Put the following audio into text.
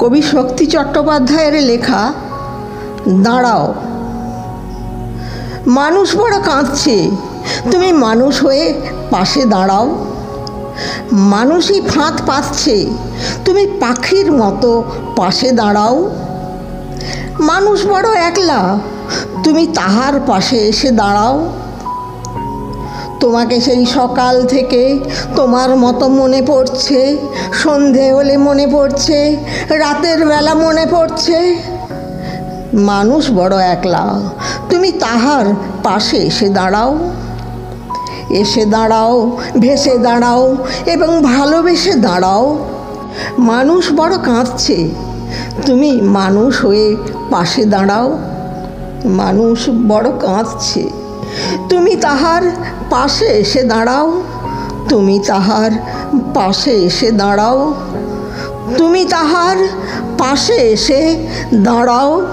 কবি শক্তি চট্টোপাধ্যায়ের লেখা দাঁড়াও। মানুষ বড় কাঁদছে, তুমি মানুষ হয়ে পাশে দাঁড়াও। মানুষই ফাঁদ পাচ্ছে, তুমি পাখির মতো পাশে দাঁড়াও। মানুষ বড় একলা, তুমি তাহার পাশে এসে দাঁড়াও। তোমাকে সেই সকাল থেকে তোমার মতো মনে পড়ছে, সন্ধে হলে মনে পড়ছে, রাতের বেলা মনে পড়ছে। মানুষ বড় একলা, তুমি তাহার পাশে এসে দাঁড়াও। এসে দাঁড়াও, ভেসে দাঁড়াও এবং ভালোবেসে দাঁড়াও। মানুষ বড় কাঁদছে, তুমি মানুষ হয়ে পাশে দাঁড়াও। মানুষ বড় কাঁদছে, তুমি তাহার পাশে এসে দাঁড়াও। তুমি তাহার পাশে এসে দাঁড়াও। তুমি তাহার পাশে এসে দাঁড়াও।